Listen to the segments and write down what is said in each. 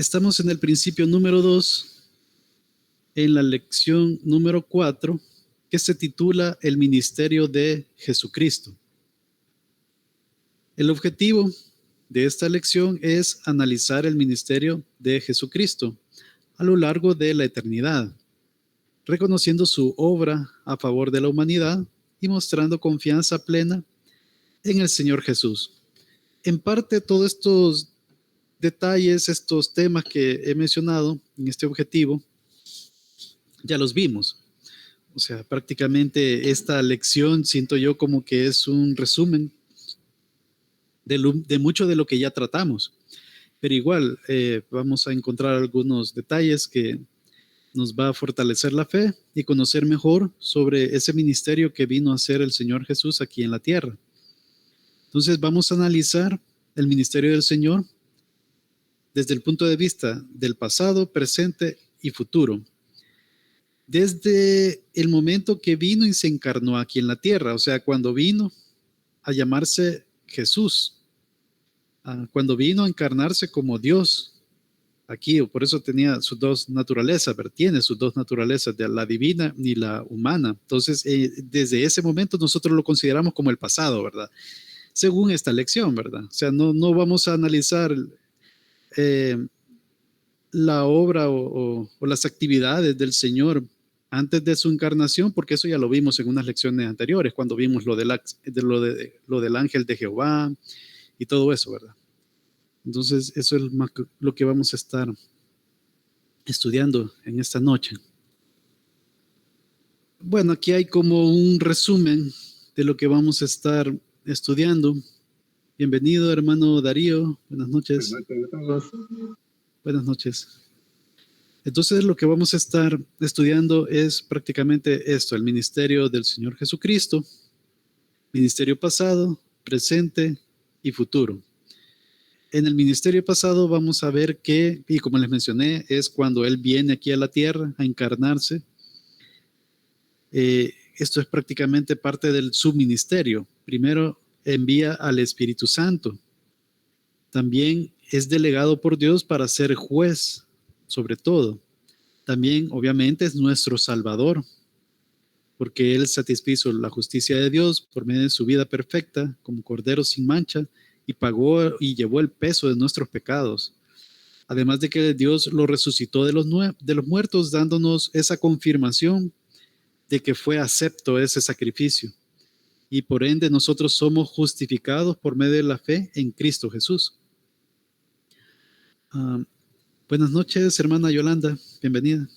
Estamos en el principio número 2, en la lección número 4, que se titula El ministerio de Jesucristo. El objetivo de esta lección es analizar el ministerio de Jesucristo a lo largo de la eternidad, reconociendo su obra a favor de la humanidad y mostrando confianza plena en el Señor Jesús. En parte, todos estos detalles, estos temas que he mencionado en este objetivo, ya los vimos. O sea, prácticamente esta lección siento yo como que es un resumen de mucho de lo que ya tratamos. Pero igual vamos a encontrar algunos detalles que nos va a fortalecer la fe y conocer mejor sobre ese ministerio que vino a hacer el Señor Jesús aquí en la tierra. Entonces vamos a analizar el ministerio del Señor desde el punto de vista del pasado, presente y futuro. Desde el momento que vino y se encarnó aquí en la tierra, o sea, cuando vino a llamarse Jesús, cuando vino a encarnarse como Dios aquí, por eso tenía sus dos naturalezas, pero tiene sus dos naturalezas, de la divina y la humana. Entonces, desde ese momento nosotros lo consideramos como el pasado, ¿verdad? Según esta lección, ¿verdad? O sea, no vamos a analizar la obra o las actividades del Señor antes de su encarnación, porque eso ya lo vimos en unas lecciones anteriores, cuando vimos lo del ángel de Jehová y todo eso, ¿verdad? Entonces, eso es lo que vamos a estar estudiando en esta noche. Bueno, aquí hay como un resumen de lo que vamos a estar estudiando. Bienvenido, hermano Darío. Buenas noches. Buenas noches a todos. Buenas noches. Entonces, lo que vamos a estar estudiando es prácticamente esto, el ministerio del Señor Jesucristo, ministerio pasado, presente y futuro. En el ministerio pasado vamos a ver que, y como les mencioné, es cuando Él viene aquí a la tierra a encarnarse. Esto es prácticamente parte del subministerio. Primero envía al Espíritu Santo. También es delegado por Dios para ser juez, sobre todo. También, obviamente, es nuestro Salvador, porque Él satisfizo la justicia de Dios por medio de su vida perfecta, como Cordero sin mancha, y pagó y llevó el peso de nuestros pecados. Además de que Dios lo resucitó de los muertos, dándonos esa confirmación de que fue acepto ese sacrificio. Y por ende nosotros somos justificados por medio de la fe en Cristo Jesús. Buenas noches, hermana Yolanda. Bienvenida.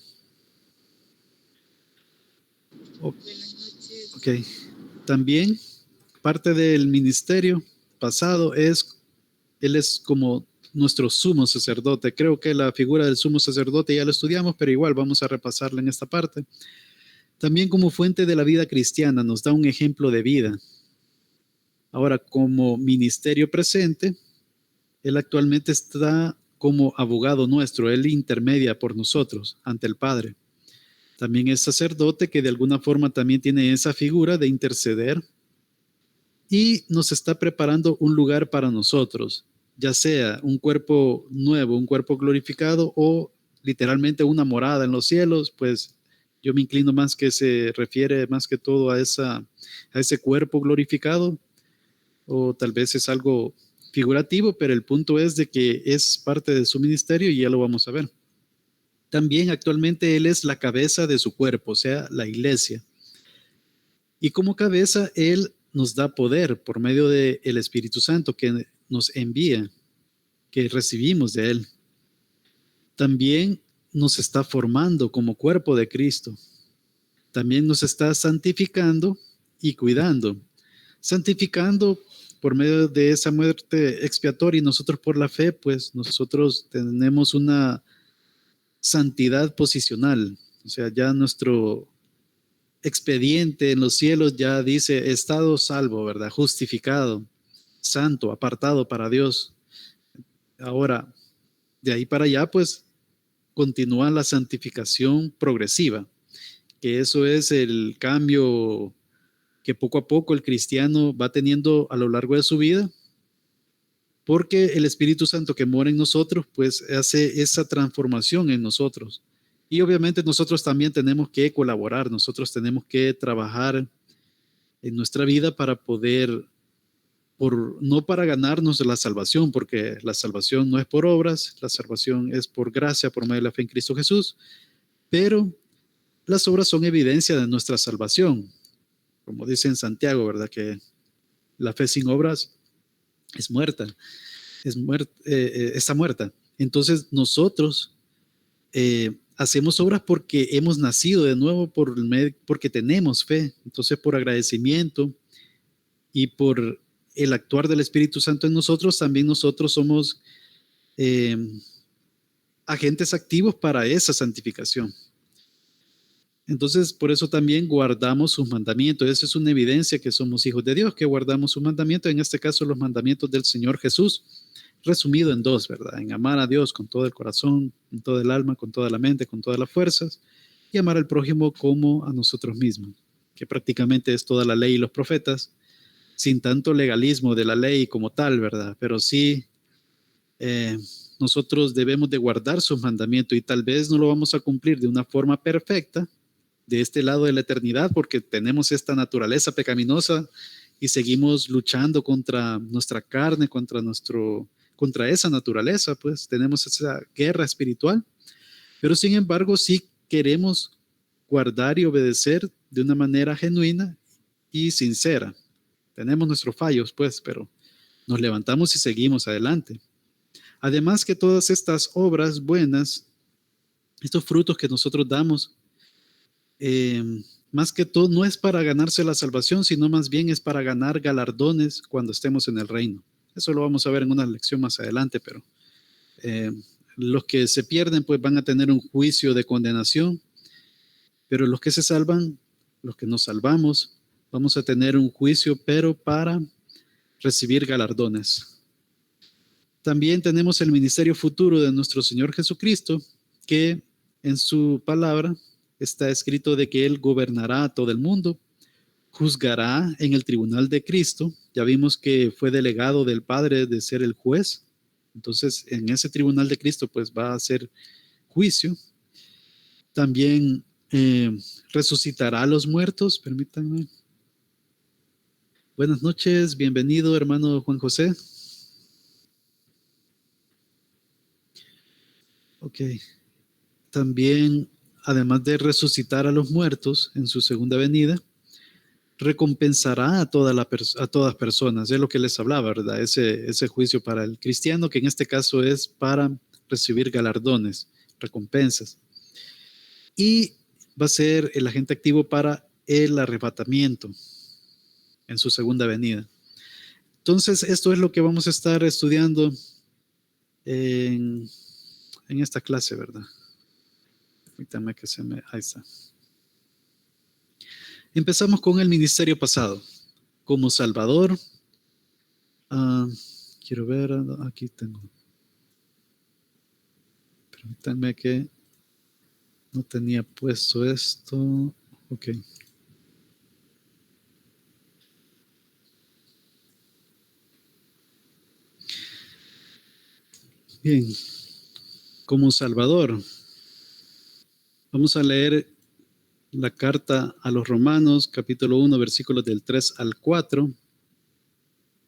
Ok. También parte del ministerio pasado es, Él es como nuestro sumo sacerdote. Creo que la figura del sumo sacerdote ya lo estudiamos, pero igual vamos a repasarla en esta parte. También como fuente de la vida cristiana nos da un ejemplo de vida. Ahora, como ministerio presente, Él actualmente está como abogado nuestro, Él intermedia por nosotros ante el Padre. También es sacerdote que de alguna forma también tiene esa figura de interceder y nos está preparando un lugar para nosotros, ya sea un cuerpo nuevo, un cuerpo glorificado o literalmente una morada en los cielos, pues yo me inclino más que se refiere más que todo a ese cuerpo glorificado, o tal vez es algo figurativo, pero el punto es de que es parte de su ministerio y ya lo vamos a ver. También actualmente Él es la cabeza de su cuerpo, o sea, la iglesia. Y como cabeza, Él nos da poder por medio del Espíritu Santo que nos envía, que recibimos de Él. También nos está formando como cuerpo de Cristo. También nos está santificando y cuidando. Santificando por medio de esa muerte expiatoria y nosotros por la fe, pues nosotros tenemos una santidad posicional. O sea, ya nuestro expediente en los cielos ya dice estado salvo, ¿verdad? Justificado, santo, apartado para Dios. Ahora, de ahí para allá, pues continúa la santificación progresiva, que eso es el cambio que poco a poco el cristiano va teniendo a lo largo de su vida, porque el Espíritu Santo que mora en nosotros, pues hace esa transformación en nosotros. Y obviamente nosotros también tenemos que colaborar, nosotros tenemos que trabajar en nuestra vida para poder, no para ganarnos la salvación, porque la salvación no es por obras, la salvación es por gracia, por medio de la fe en Cristo Jesús, pero las obras son evidencia de nuestra salvación. Como dice en Santiago, ¿verdad? Que la fe sin obras es muerta, está muerta. Entonces nosotros hacemos obras porque hemos nacido de nuevo, porque tenemos fe. Entonces por agradecimiento y por el actuar del Espíritu Santo en nosotros, también nosotros somos agentes activos para esa santificación. Entonces, por eso también guardamos sus mandamientos. Esa es una evidencia que somos hijos de Dios, que guardamos sus mandamientos, en este caso los mandamientos del Señor Jesús, resumido en dos, ¿verdad? En amar a Dios con todo el corazón, con todo el alma, con toda la mente, con todas las fuerzas, y amar al prójimo como a nosotros mismos, que prácticamente es toda la ley y los profetas, sin tanto legalismo de la ley como tal, ¿verdad? Pero sí, nosotros debemos de guardar sus mandamientos y tal vez no lo vamos a cumplir de una forma perfecta, de este lado de la eternidad, porque tenemos esta naturaleza pecaminosa y seguimos luchando contra nuestra carne, contra esa naturaleza, pues tenemos esa guerra espiritual, pero sin embargo sí queremos guardar y obedecer de una manera genuina y sincera. Tenemos nuestros fallos, pues, pero nos levantamos y seguimos adelante. Además que todas estas obras buenas, estos frutos que nosotros damos, más que todo no es para ganarse la salvación, sino más bien es para ganar galardones cuando estemos en el reino. Eso lo vamos a ver en una lección más adelante, pero los que se pierden pues van a tener un juicio de condenación, pero los que se salvan, los que nos salvamos, vamos a tener un juicio, pero para recibir galardones. También tenemos el ministerio futuro de nuestro Señor Jesucristo, que en su palabra está escrito de que Él gobernará a todo el mundo, juzgará en el tribunal de Cristo. Ya vimos que fue delegado del Padre de ser el juez. Entonces, en ese tribunal de Cristo, pues va a hacer juicio. También resucitará a los muertos. Permítanme. Buenas noches, bienvenido, hermano Juan José. Ok. También, además de resucitar a los muertos en su segunda venida, recompensará a todas personas. Es lo que les hablaba, ¿verdad? Ese juicio para el cristiano, que en este caso es para recibir galardones, recompensas. Y va a ser el agente activo para el arrebatamiento en su segunda venida. Entonces, esto es lo que vamos a estar estudiando en esta clase, ¿verdad? Permítanme que ahí está. Empezamos con el ministerio pasado. Como Salvador, quiero ver, aquí tengo. Permítanme que no tenía puesto esto. Ok. Bien. Como Salvador. Vamos a leer la carta a los Romanos, capítulo 1, versículos del 3 al 4.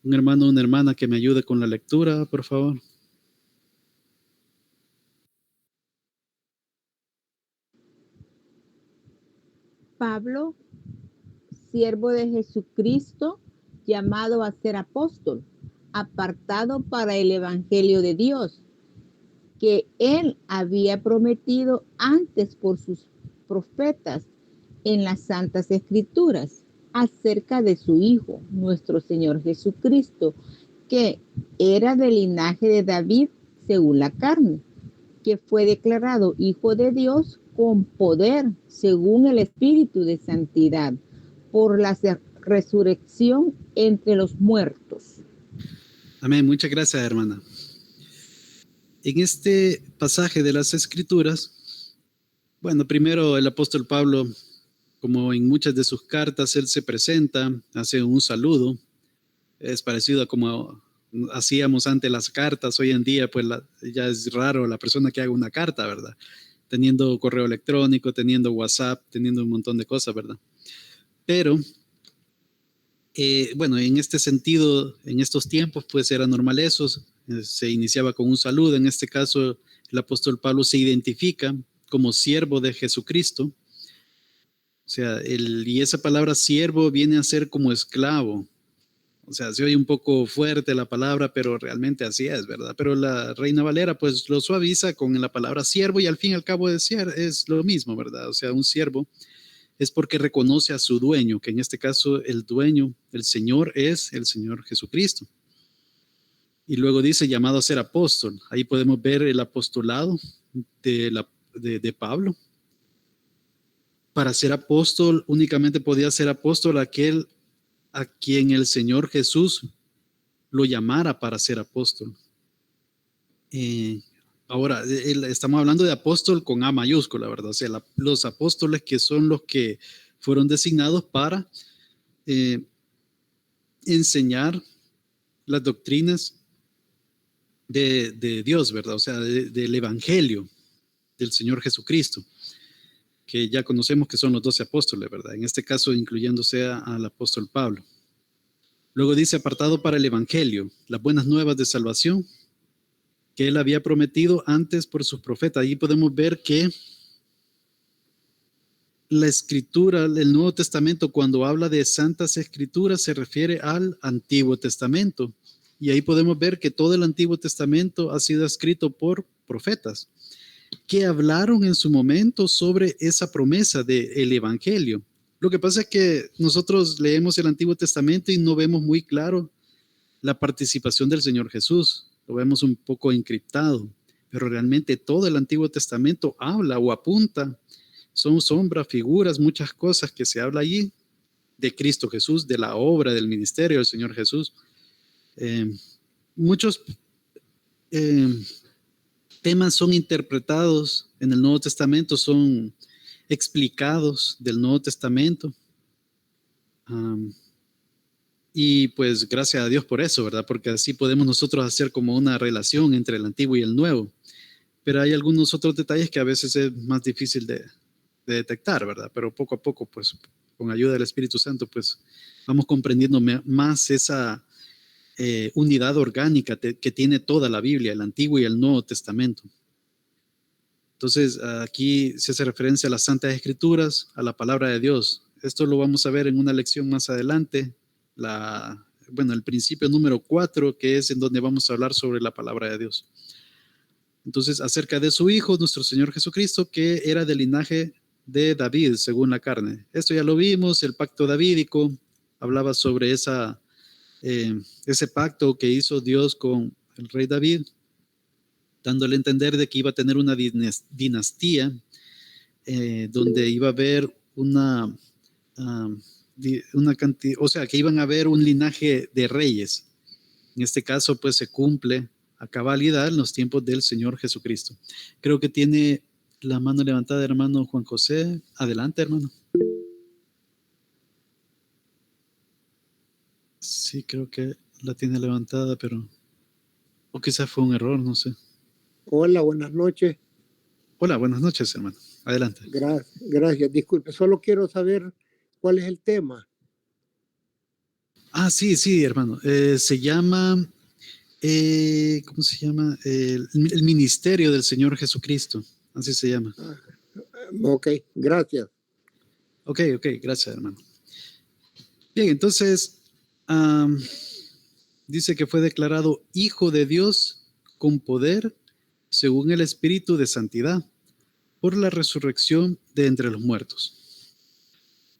Un hermano o una hermana que me ayude con la lectura, por favor. Pablo, siervo de Jesucristo, llamado a ser apóstol, apartado para el Evangelio de Dios, que él había prometido antes por sus profetas en las Santas Escrituras, acerca de su Hijo, nuestro Señor Jesucristo, que era del linaje de David según la carne, que fue declarado Hijo de Dios con poder según el Espíritu de Santidad, por la resurrección entre los muertos. Amén. Muchas gracias, hermana. En este pasaje de las Escrituras, bueno, primero el apóstol Pablo, como en muchas de sus cartas, él se presenta, hace un saludo. Es parecido a como hacíamos antes las cartas, hoy en día pues ya es raro la persona que haga una carta, ¿verdad? Teniendo correo electrónico, teniendo WhatsApp, teniendo un montón de cosas, ¿verdad? Pero, bueno, en este sentido, en estos tiempos, pues era normal eso, se iniciaba con un saludo. En este caso, el apóstol Pablo se identifica como siervo de Jesucristo. O sea, y esa palabra siervo viene a ser como esclavo. O sea, se oye un poco fuerte la palabra, pero realmente así es, ¿verdad? Pero la Reina Valera pues lo suaviza con la palabra siervo y al fin y al cabo es lo mismo, ¿verdad? O sea, un siervo es porque reconoce a su dueño, que en este caso el dueño, el Señor es el Señor Jesucristo. Y luego dice llamado a ser apóstol. Ahí podemos ver el apostolado de Pablo. Para ser apóstol únicamente podía ser apóstol aquel a quien el Señor Jesús lo llamara para ser apóstol. Ahora, estamos hablando de apóstol con A mayúscula, ¿verdad? O sea, los apóstoles que son los que fueron designados para enseñar las doctrinas de Dios, ¿verdad? O sea, del Evangelio del Señor Jesucristo, que ya conocemos que son los 12 apóstoles, ¿verdad? En este caso, incluyéndose al apóstol Pablo. Luego dice, apartado para el Evangelio, las buenas nuevas de salvación que él había prometido antes por sus profetas. Ahí podemos ver que la escritura, el Nuevo Testamento, cuando habla de santas escrituras, se refiere al Antiguo Testamento. Y ahí podemos ver que todo el Antiguo Testamento ha sido escrito por profetas que hablaron en su momento sobre esa promesa del Evangelio. Lo que pasa es que nosotros leemos el Antiguo Testamento y no vemos muy claro la participación del Señor Jesús. Lo vemos un poco encriptado, pero realmente todo el Antiguo Testamento habla o apunta, son sombras, figuras, muchas cosas que se habla allí de Cristo Jesús, de la obra, del ministerio del Señor Jesús. Muchos temas son interpretados en el Nuevo Testamento, son explicados del Nuevo Testamento. Y pues gracias a Dios por eso, ¿verdad? Porque así podemos nosotros hacer como una relación entre el antiguo y el nuevo. Pero hay algunos otros detalles que a veces es más difícil de detectar, ¿verdad? Pero poco a poco, pues con ayuda del Espíritu Santo, pues vamos comprendiendo más esa unidad orgánica que tiene toda la Biblia, el Antiguo y el Nuevo Testamento. Entonces, aquí se hace referencia a las Santas Escrituras, a la palabra de Dios. Esto lo vamos a ver en una lección más adelante, el principio número 4, que es en donde vamos a hablar sobre la palabra de Dios. Entonces, acerca de su Hijo, nuestro Señor Jesucristo, que era del linaje de David, según la carne. Esto ya lo vimos, el pacto davídico, hablaba sobre ese pacto que hizo Dios con el rey David, dándole a entender de que iba a tener una dinastía donde iba a haber una cantidad, o sea, que iban a haber un linaje de reyes. En este caso, pues se cumple a cabalidad en los tiempos del Señor Jesucristo. Creo que tiene la mano levantada, hermano Juan José. Adelante, hermano. Sí, creo que la tiene levantada, pero o quizás fue un error, no sé. Hola, buenas noches. Hola, buenas noches, hermano. Adelante. Gracias. Disculpe, solo quiero saber cuál es el tema. Sí, hermano. Se llama, ¿cómo se llama? El ministerio del Señor Jesucristo. Así se llama. Ok, gracias. Ok, gracias, hermano. Bien, entonces, dice que fue declarado Hijo de Dios con poder según el Espíritu de Santidad por la resurrección de entre los muertos.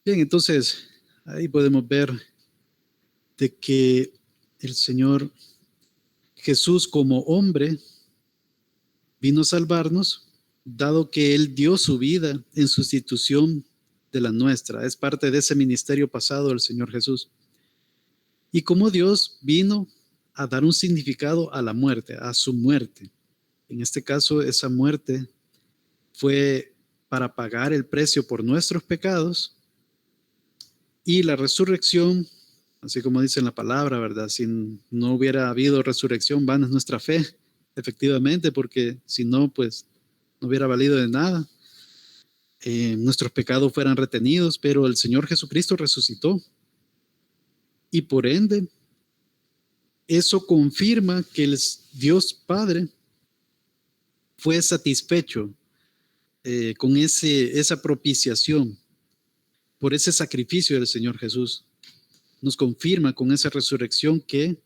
Bien, entonces, ahí podemos ver de que el Señor Jesús como hombre vino a salvarnos, dado que Él dio su vida en sustitución de la nuestra. Es parte de ese ministerio pasado del Señor Jesús. Y como Dios vino a dar un significado a la muerte, a su muerte. En este caso, esa muerte fue para pagar el precio por nuestros pecados, y la resurrección, así como dice en la palabra, ¿verdad? Si no hubiera habido resurrección, vana es nuestra fe, efectivamente, porque si no, pues no hubiera valido de nada. Nuestros pecados fueran retenidos, pero el Señor Jesucristo resucitó. Y por ende, eso confirma que el Dios Padre fue satisfecho con esa propiciación por ese sacrificio del Señor Jesús. Nos confirma con esa resurrección que,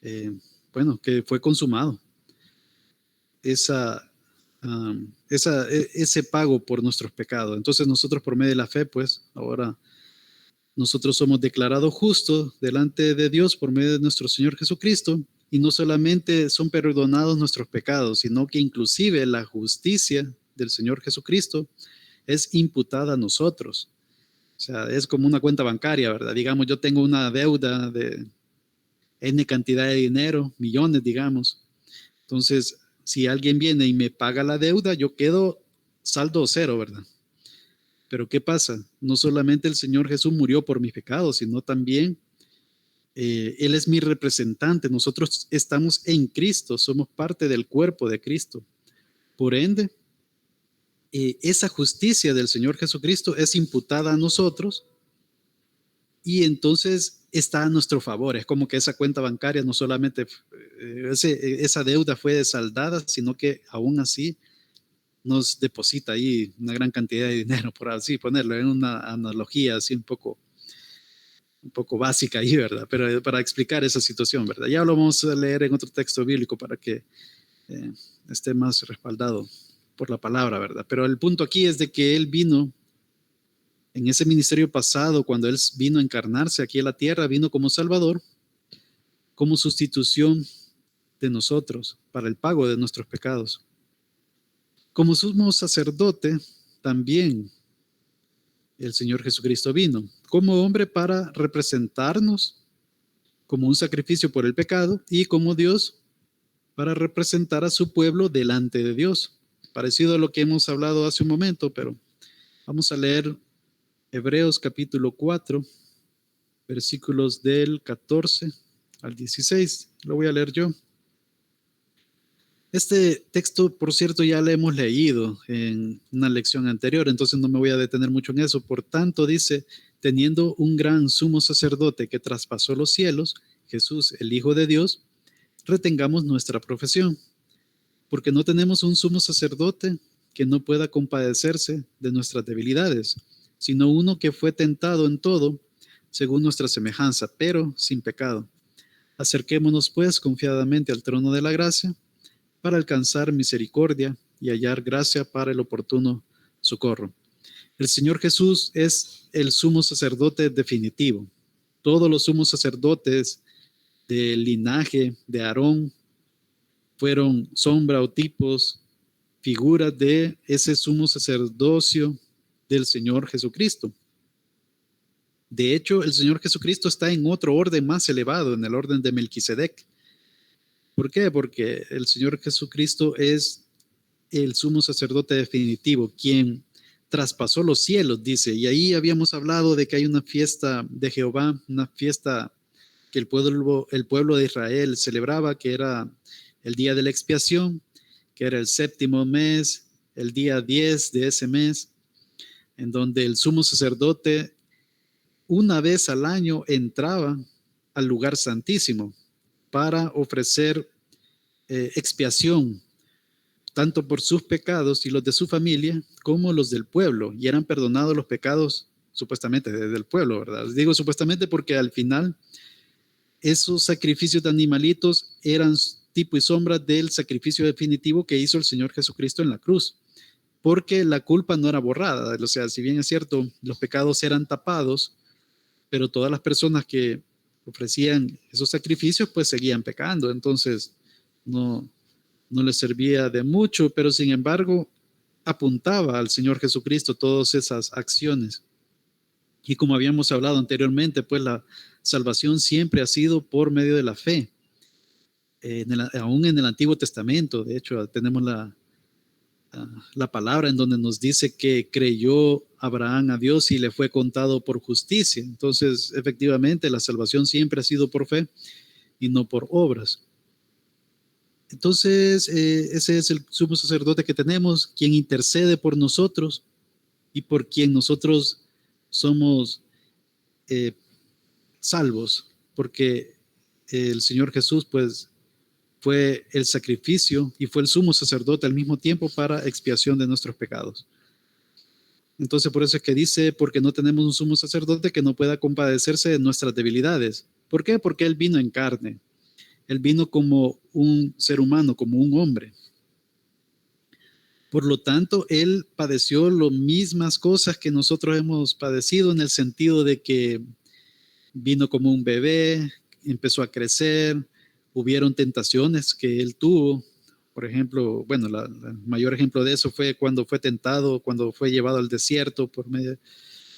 que fue consumado. Ese pago por nuestros pecados. Entonces nosotros por medio de la fe, pues ahora nosotros somos declarados justos delante de Dios por medio de nuestro Señor Jesucristo, y no solamente son perdonados nuestros pecados, sino que inclusive la justicia del Señor Jesucristo es imputada a nosotros. O sea, es como una cuenta bancaria, ¿verdad? Digamos, yo tengo una deuda de N cantidad de dinero, millones, digamos. Entonces, si alguien viene y me paga la deuda, yo quedo saldo cero, ¿verdad? Pero ¿qué pasa? No solamente el Señor Jesús murió por mis pecados, sino también Él es mi representante. Nosotros estamos en Cristo, somos parte del cuerpo de Cristo. Por ende, esa justicia del Señor Jesucristo es imputada a nosotros y entonces está a nuestro favor. Es como que esa cuenta bancaria no solamente, esa deuda fue saldada, sino que aún así nos deposita ahí una gran cantidad de dinero, por así ponerlo, en una analogía así un poco básica ahí, ¿verdad? Pero para explicar esa situación, ¿verdad? Ya lo vamos a leer en otro texto bíblico para que esté más respaldado por la palabra, ¿verdad? Pero el punto aquí es de que Él vino en ese ministerio pasado, cuando Él vino a encarnarse aquí en la tierra, vino como Salvador, como sustitución de nosotros, para el pago de nuestros pecados. Como sumo sacerdote, también el Señor Jesucristo vino como hombre para representarnos como un sacrificio por el pecado y como Dios para representar a su pueblo delante de Dios. Parecido a lo que hemos hablado hace un momento, pero vamos a leer Hebreos capítulo 4, versículos del 14 al 16. Lo voy a leer yo. Este texto, por cierto, ya lo hemos leído en una lección anterior, entonces no me voy a detener mucho en eso. Por tanto, dice, teniendo un gran sumo sacerdote que traspasó los cielos, Jesús, el Hijo de Dios, retengamos nuestra profesión, porque no tenemos un sumo sacerdote que no pueda compadecerse de nuestras debilidades, sino uno que fue tentado en todo, según nuestra semejanza, pero sin pecado. Acerquémonos, pues, confiadamente al trono de la gracia, para alcanzar misericordia y hallar gracia para el oportuno socorro. El Señor Jesús es el sumo sacerdote definitivo. Todos los sumos sacerdotes del linaje de Aarón fueron sombra o tipos, figuras de ese sumo sacerdocio del Señor Jesucristo. De hecho, el Señor Jesucristo está en otro orden más elevado, en el orden de Melquisedec. ¿Por qué? Porque el Señor Jesucristo es el sumo sacerdote definitivo, quien traspasó los cielos, dice. Y ahí habíamos hablado de que hay una fiesta de Jehová, una fiesta que el pueblo de Israel celebraba, que era el día de la expiación, que era el séptimo mes, el día 10 de ese mes, en donde el sumo sacerdote una vez al año entraba al lugar santísimo para ofrecer expiación, tanto por sus pecados y los de su familia, como los del pueblo, y eran perdonados los pecados supuestamente del pueblo, ¿verdad? Digo supuestamente porque al final esos sacrificios de animalitos eran tipo y sombra del sacrificio definitivo que hizo el Señor Jesucristo en la cruz, porque la culpa no era borrada. O sea, si bien es cierto, los pecados eran tapados, pero todas las personas que ofrecían esos sacrificios pues seguían pecando, entonces no les servía de mucho, pero sin embargo apuntaba al Señor Jesucristo todas esas acciones. Y como habíamos hablado anteriormente, pues la salvación siempre ha sido por medio de la fe. Aún en el Antiguo Testamento, de hecho, tenemos la palabra en donde nos dice que creyó Abraham a Dios y le fue contado por justicia. Entonces, efectivamente, la salvación siempre ha sido por fe y no por obras. Entonces, ese es el sumo sacerdote que tenemos, quien intercede por nosotros y por quien nosotros somos salvos, porque el Señor Jesús, pues, fue el sacrificio y fue el sumo sacerdote al mismo tiempo para expiación de nuestros pecados. Entonces, por eso es que dice, porque no tenemos un sumo sacerdote que no pueda compadecerse de nuestras debilidades. ¿Por qué? Porque Él vino en carne. Él vino como un ser humano, como un hombre. Por lo tanto, Él padeció las mismas cosas que nosotros hemos padecido, en el sentido de que vino como un bebé, empezó a crecer, hubieron tentaciones que Él tuvo. Por ejemplo, bueno, el mayor ejemplo de eso fue cuando fue tentado, cuando fue llevado al desierto por medio,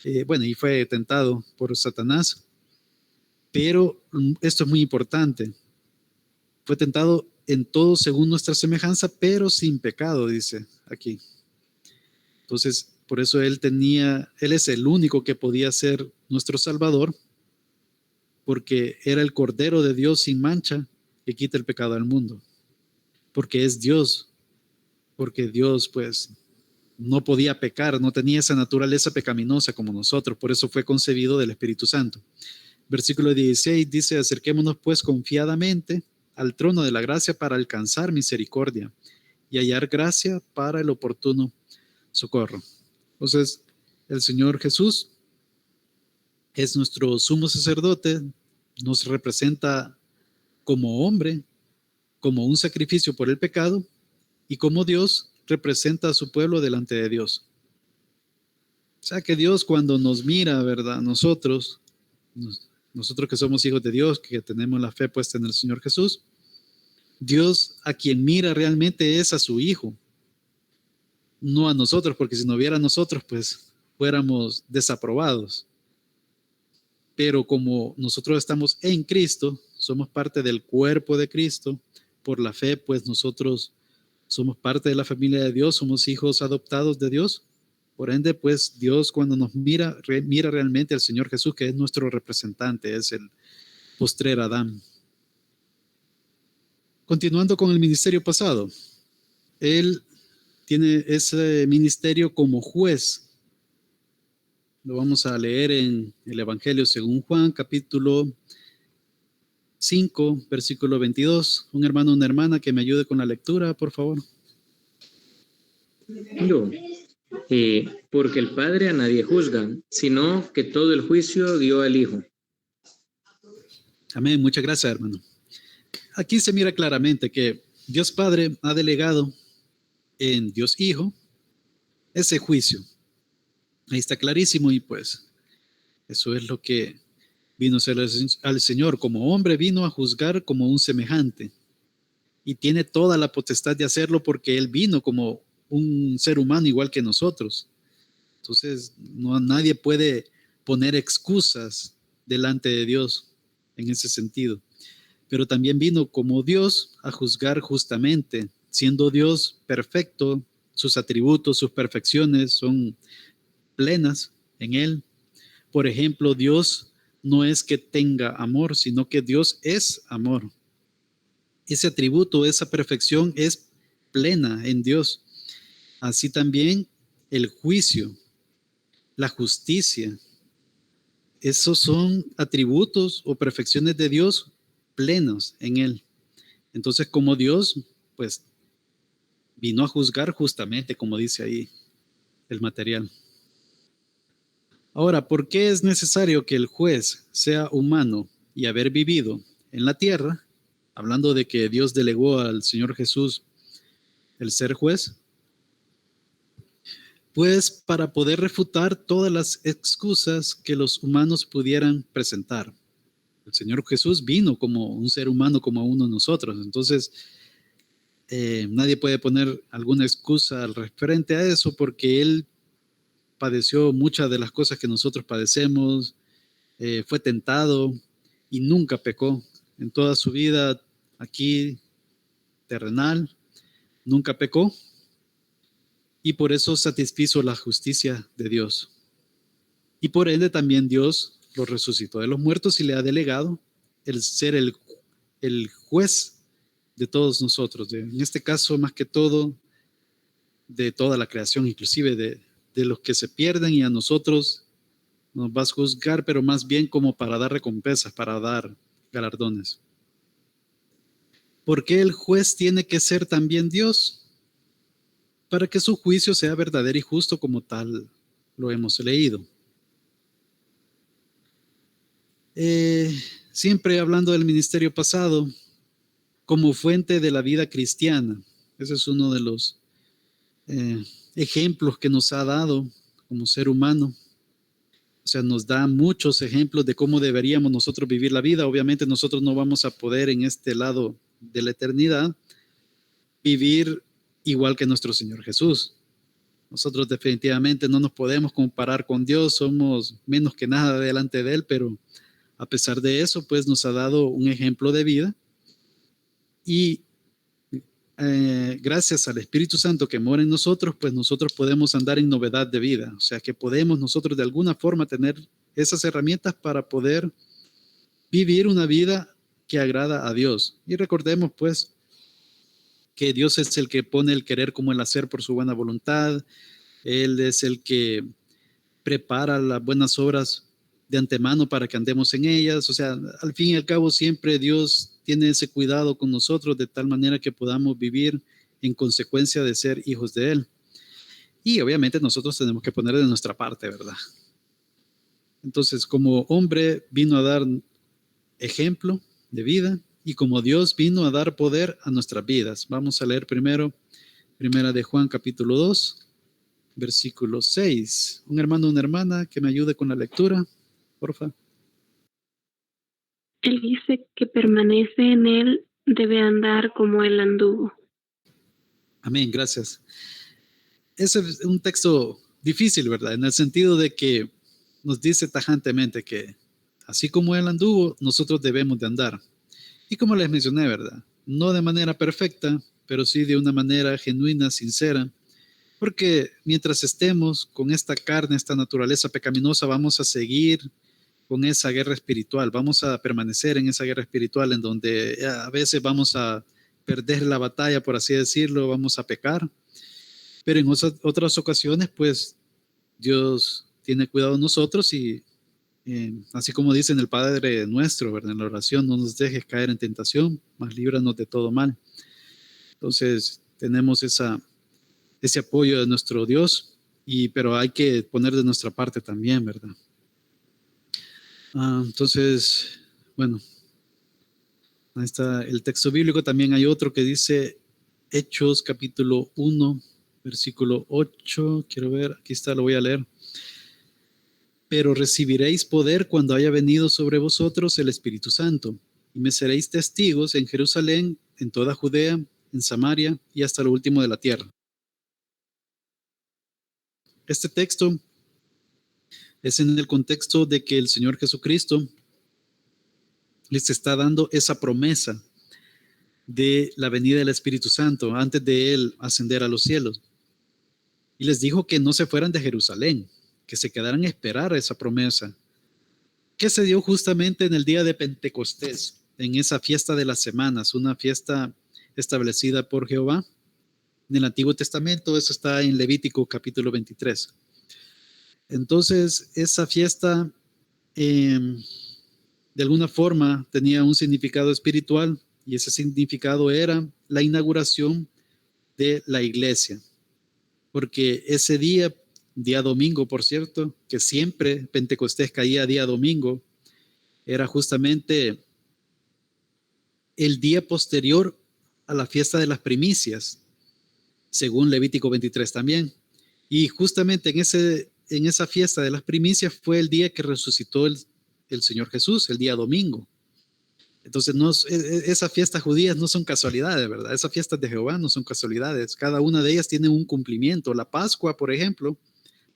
y fue tentado por Satanás. Pero esto es muy importante. Fue tentado en todo según nuestra semejanza, pero sin pecado, dice aquí. Entonces, por eso Él es el único que podía ser nuestro Salvador, porque era el Cordero de Dios sin mancha que quita el pecado del mundo. Porque es Dios, porque Dios, pues, no podía pecar, no tenía esa naturaleza pecaminosa como nosotros, por eso fue concebido del Espíritu Santo. Versículo 16 dice, acerquémonos pues confiadamente al trono de la gracia para alcanzar misericordia y hallar gracia para el oportuno socorro. Entonces, el Señor Jesús es nuestro sumo sacerdote, nos representa como hombre, como un sacrificio por el pecado, y como Dios representa a su pueblo delante de Dios. O sea que Dios, cuando nos mira, ¿verdad? Nosotros que somos hijos de Dios, que tenemos la fe puesta en el Señor Jesús, Dios a quien mira realmente es a su Hijo, no a nosotros, porque si no hubiera nosotros, pues fuéramos desaprobados. Pero como nosotros estamos en Cristo, somos parte del cuerpo de Cristo, por la fe, pues nosotros somos parte de la familia de Dios, somos hijos adoptados de Dios. Por ende, pues Dios cuando nos mira realmente al Señor Jesús, que es nuestro representante, es el postrer Adán. Continuando con el ministerio pasado, Él tiene ese ministerio como juez. Lo vamos a leer en el Evangelio según Juan, capítulo 5, versículo 22. Un hermano o una hermana que me ayude con la lectura, por favor. No, porque el Padre a nadie juzga, sino que todo el juicio dio al Hijo. Amén, muchas gracias, hermano. Aquí se mira claramente que Dios Padre ha delegado en Dios Hijo ese juicio. Ahí está clarísimo y pues eso es lo que vino a ser al Señor. Como hombre vino a juzgar como un semejante y tiene toda la potestad de hacerlo porque Él vino como un ser humano igual que nosotros. Entonces nadie puede poner excusas delante de Dios en ese sentido. Pero también vino como Dios a juzgar justamente, siendo Dios perfecto, sus atributos, sus perfecciones son plenas en Él. Por ejemplo, Dios no es que tenga amor, sino que Dios es amor. Ese atributo, esa perfección es plena en Dios. Así también el juicio, la justicia, esos son atributos o perfecciones de Dios plenos en Él. Entonces, como Dios, pues, vino a juzgar justamente, como dice ahí el material. Ahora, ¿por qué es necesario que el juez sea humano y haber vivido en la tierra? Hablando de que Dios delegó al Señor Jesús el ser juez. Pues para poder refutar todas las excusas que los humanos pudieran presentar. El Señor Jesús vino como un ser humano, como uno de nosotros. Entonces, nadie puede poner alguna excusa al referente a eso porque Él padeció muchas de las cosas que nosotros padecemos, fue tentado y nunca pecó. En toda su vida aquí terrenal, nunca pecó. y por eso satisfizo la justicia de Dios. Y por ende también Dios lo resucitó de los muertos y le ha delegado el ser el juez de todos nosotros, en este caso más que todo de toda la creación, inclusive de los que se pierden, y a nosotros nos vas a juzgar, pero más bien como para dar recompensas, para dar galardones. ¿Por qué el juez tiene que ser también Dios? Para que su juicio sea verdadero y justo, como tal lo hemos leído. Siempre hablando del ministerio pasado como fuente de la vida cristiana. Ese es uno de los ejemplos que nos ha dado como ser humano. O sea, nos da muchos ejemplos de cómo deberíamos nosotros vivir la vida. Obviamente nosotros no vamos a poder en este lado de la eternidad vivir igual que nuestro Señor Jesús. Nosotros definitivamente no nos podemos comparar con Dios, somos menos que nada delante de Él, pero a pesar de eso, pues nos ha dado un ejemplo de vida y gracias al Espíritu Santo que mora en nosotros, pues nosotros podemos andar en novedad de vida. O sea que podemos nosotros de alguna forma tener esas herramientas para poder vivir una vida que agrada a Dios. Y recordemos pues que Dios es el que pone el querer como el hacer por su buena voluntad. Él es el que prepara las buenas obras de antemano para que andemos en ellas. O sea, al fin y al cabo siempre Dios tiene ese cuidado con nosotros de tal manera que podamos vivir en consecuencia de ser hijos de Él. Y obviamente nosotros tenemos que poner de nuestra parte, ¿verdad? Entonces, como hombre vino a dar ejemplo de vida y como Dios vino a dar poder a nuestras vidas. Vamos a leer primero, primera de Juan capítulo 2, versículo 6. Un hermano o una hermana que me ayude con la lectura, porfa. Él dice que permanece en él, debe andar como él anduvo. Amén, gracias. Ese es un texto difícil, ¿verdad? En el sentido de que nos dice tajantemente que así como él anduvo, nosotros debemos de andar. Y como les mencioné, ¿verdad? No de manera perfecta, pero sí de una manera genuina, sincera. Porque mientras estemos con esta carne, esta naturaleza pecaminosa, vamos a seguir con esa guerra espiritual, vamos a permanecer en esa guerra espiritual en donde a veces vamos a perder la batalla, por así decirlo, vamos a pecar, pero en otras ocasiones, pues Dios tiene cuidado de nosotros y así como dice en el Padre nuestro, ¿verdad? En la oración, no nos dejes caer en tentación, mas líbranos de todo mal. Entonces, tenemos ese apoyo de nuestro Dios, pero hay que poner de nuestra parte también, ¿verdad? Entonces, bueno, ahí está el texto bíblico. También hay otro que dice Hechos capítulo 1, versículo 8. Quiero ver, aquí está, lo voy a leer. Pero recibiréis poder cuando haya venido sobre vosotros el Espíritu Santo, y me seréis testigos en Jerusalén, en toda Judea, en Samaria y hasta lo último de la tierra. Este texto es en el contexto de que el Señor Jesucristo les está dando esa promesa de la venida del Espíritu Santo antes de Él ascender a los cielos. Y les dijo que no se fueran de Jerusalén, que se quedaran a esperar esa promesa, que se dio justamente en el día de Pentecostés, en esa fiesta de las semanas, una fiesta establecida por Jehová. En el Antiguo Testamento, eso está en Levítico capítulo 23. Entonces, esa fiesta de alguna forma tenía un significado espiritual y ese significado era la inauguración de la iglesia. Porque ese día domingo, por cierto, que siempre Pentecostés caía día domingo, era justamente el día posterior a la fiesta de las primicias, según Levítico 23 también. Y justamente en esa fiesta de las primicias fue el día que resucitó el Señor Jesús, el día domingo. Entonces, esas fiestas judías no son casualidades, ¿verdad? Esas fiestas de Jehová no son casualidades. Cada una de ellas tiene un cumplimiento. La Pascua, por ejemplo,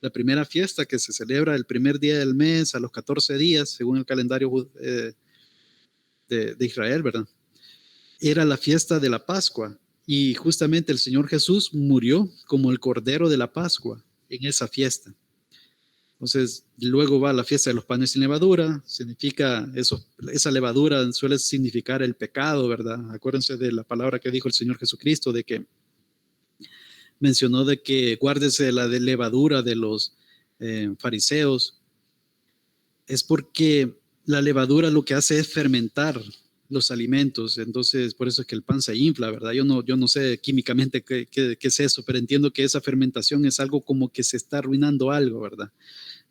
la primera fiesta que se celebra el primer día del mes a los 14 días, según el calendario de Israel, ¿verdad? Era la fiesta de la Pascua. Y justamente el Señor Jesús murió como el Cordero de la Pascua en esa fiesta. Entonces, luego va la fiesta de los panes sin levadura, significa eso, esa levadura suele significar el pecado, ¿verdad? Acuérdense de la palabra que dijo el Señor Jesucristo, de que mencionó de que guárdese de la de levadura de los fariseos. Es porque la levadura lo que hace es fermentar los alimentos, entonces por eso es que el pan se infla, ¿verdad? Yo no sé químicamente qué es eso, pero entiendo que esa fermentación es algo como que se está arruinando algo, ¿verdad?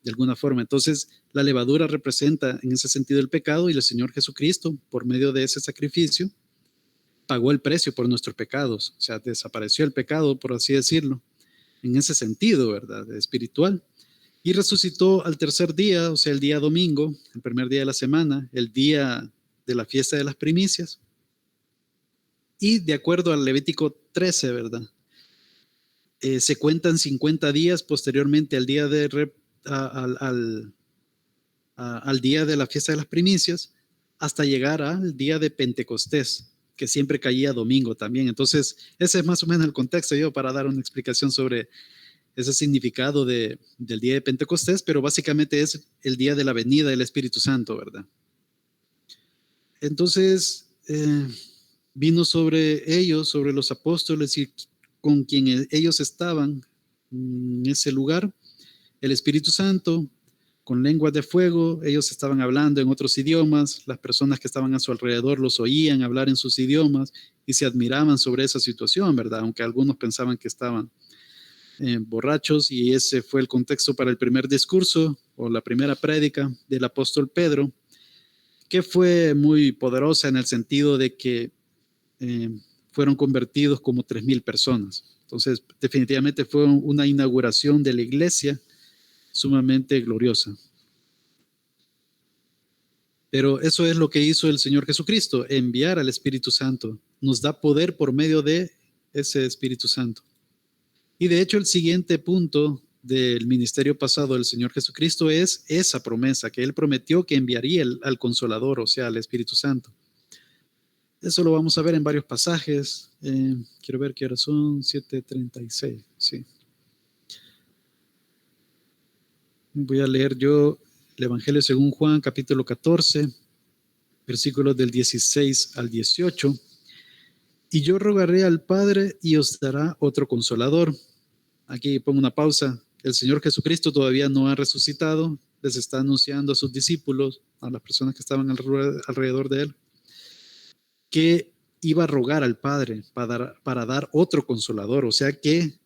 De alguna forma. Entonces, la levadura representa en ese sentido el pecado y el Señor Jesucristo, por medio de ese sacrificio, pagó el precio por nuestros pecados. O sea, desapareció el pecado, por así decirlo, en ese sentido, ¿verdad? Espiritual. Y resucitó al tercer día, o sea, el día domingo, el primer día de la semana, el día de la fiesta de las primicias. Y de acuerdo al Levítico 13, ¿verdad? Se cuentan 50 días posteriormente al día de al día de la fiesta de las primicias, hasta llegar al día de Pentecostés, que siempre caía domingo también. Entonces, ese es más o menos el contexto yo para dar una explicación sobre ese significado del día de Pentecostés, pero básicamente es el día de la venida del Espíritu Santo, ¿verdad? Entonces, vino sobre ellos, sobre los apóstoles y con quien ellos estaban en ese lugar, el Espíritu Santo, con lenguas de fuego, ellos estaban hablando en otros idiomas, las personas que estaban a su alrededor los oían hablar en sus idiomas y se admiraban sobre esa situación, ¿verdad? Aunque algunos pensaban que estaban borrachos, y ese fue el contexto para el primer discurso o la primera prédica del apóstol Pedro, que fue muy poderosa en el sentido de que fueron convertidos como 3,000 personas. Entonces, definitivamente fue una inauguración de la iglesia sumamente gloriosa. Pero eso es lo que hizo el Señor Jesucristo, enviar al Espíritu Santo. Nos da poder por medio de ese Espíritu Santo. Y de hecho, el siguiente punto del ministerio pasado del Señor Jesucristo es esa promesa que Él prometió que enviaría al Consolador, o sea, al Espíritu Santo. Eso lo vamos a ver en varios pasajes. Quiero ver qué hora son, 7:36, sí. Voy a leer yo el Evangelio según Juan, capítulo 14, versículos del 16 al 18. Y yo rogaré al Padre y os dará otro consolador. Aquí pongo una pausa. El Señor Jesucristo todavía no ha resucitado. Les está anunciando a sus discípulos, a las personas que estaban alrededor de él, que iba a rogar al Padre para dar otro consolador. O sea que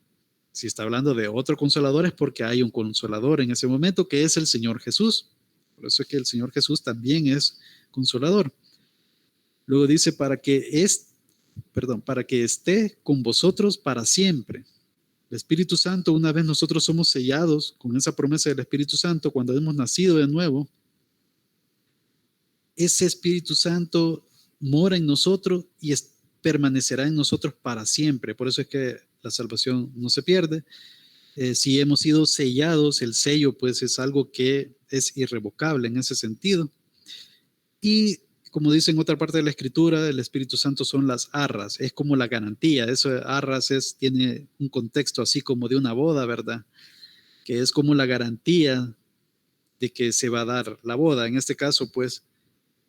si está hablando de otro consolador es porque hay un consolador en ese momento que es el Señor Jesús. Por eso es que el Señor Jesús también es consolador. Luego dice para que esté con vosotros para siempre. El Espíritu Santo, una vez nosotros somos sellados con esa promesa del Espíritu Santo, cuando hemos nacido de nuevo, ese Espíritu Santo mora en nosotros y permanecerá en nosotros para siempre. Por eso es que la salvación no se pierde. Si hemos sido sellados, el sello pues es algo que es irrevocable en ese sentido. Y como dice en otra parte de la Escritura, el Espíritu Santo son las arras, es como la garantía. Eso arras tiene un contexto así como de una boda, ¿verdad? Que es como la garantía de que se va a dar la boda. En este caso, pues,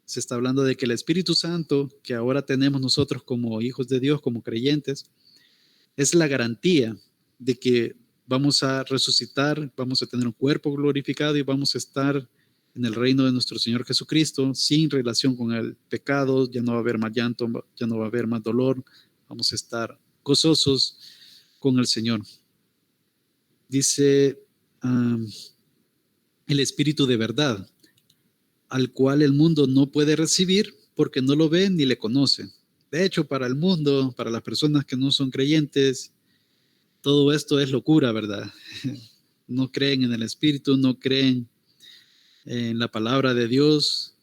se está hablando de que el Espíritu Santo, que ahora tenemos nosotros como hijos de Dios, como creyentes, es la garantía de que vamos a resucitar, vamos a tener un cuerpo glorificado y vamos a estar en el reino de nuestro Señor Jesucristo, sin relación con el pecado. Ya no va a haber más llanto, ya no va a haber más dolor, vamos a estar gozosos con el Señor. Dice el Espíritu de verdad, al cual el mundo no puede recibir porque no lo ve ni le conoce. De hecho, para el mundo, para las personas que no son creyentes, todo esto es locura, ¿verdad? No creen en el Espíritu, no creen en la palabra de Dios,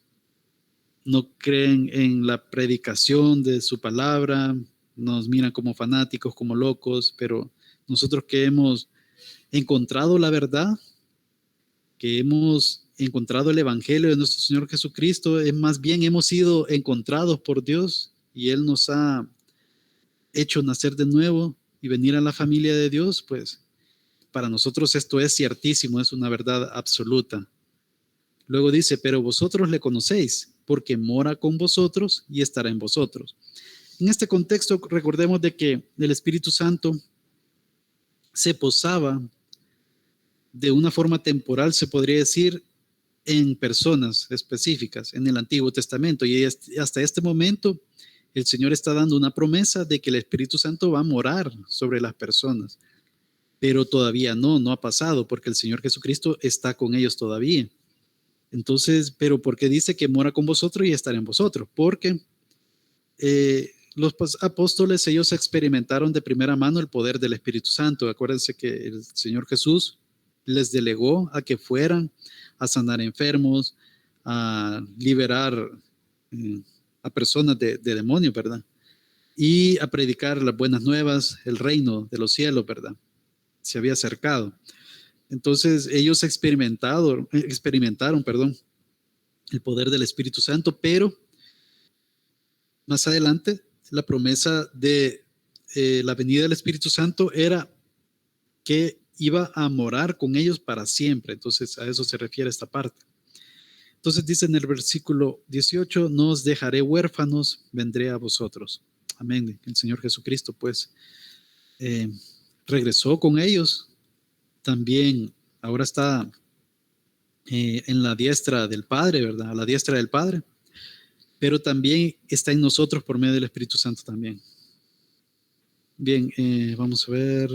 no creen en la predicación de su palabra, nos miran como fanáticos, como locos, pero nosotros que hemos encontrado la verdad, que hemos encontrado el Evangelio de nuestro Señor Jesucristo, es más bien hemos sido encontrados por Dios y Él nos ha hecho nacer de nuevo y venir a la familia de Dios, pues para nosotros esto es ciertísimo, es una verdad absoluta. Luego dice, pero vosotros le conocéis, porque mora con vosotros y estará en vosotros. En este contexto, recordemos de que el Espíritu Santo se posaba de una forma temporal, se podría decir, en personas específicas en el Antiguo Testamento. Y hasta este momento, el Señor está dando una promesa de que el Espíritu Santo va a morar sobre las personas. Pero todavía no ha pasado, porque el Señor Jesucristo está con ellos todavía. Entonces, pero ¿por qué dice que mora con vosotros y estará en vosotros? Porque los apóstoles, ellos experimentaron de primera mano el poder del Espíritu Santo. Acuérdense que el Señor Jesús les delegó a que fueran a sanar enfermos, a liberar a personas de demonios, ¿verdad? Y a predicar las buenas nuevas, el reino de los cielos, ¿verdad? Se había acercado. Entonces ellos experimentaron, el poder del Espíritu Santo, pero más adelante la promesa de la venida del Espíritu Santo era que iba a morar con ellos para siempre. Entonces a eso se refiere esta parte. Entonces dice en el versículo 18, no os dejaré huérfanos, vendré a vosotros. Amén. El Señor Jesucristo pues regresó con ellos. También ahora está en la diestra del Padre, ¿verdad? A la diestra del Padre. Pero también está en nosotros por medio del Espíritu Santo también. Bien, vamos a ver.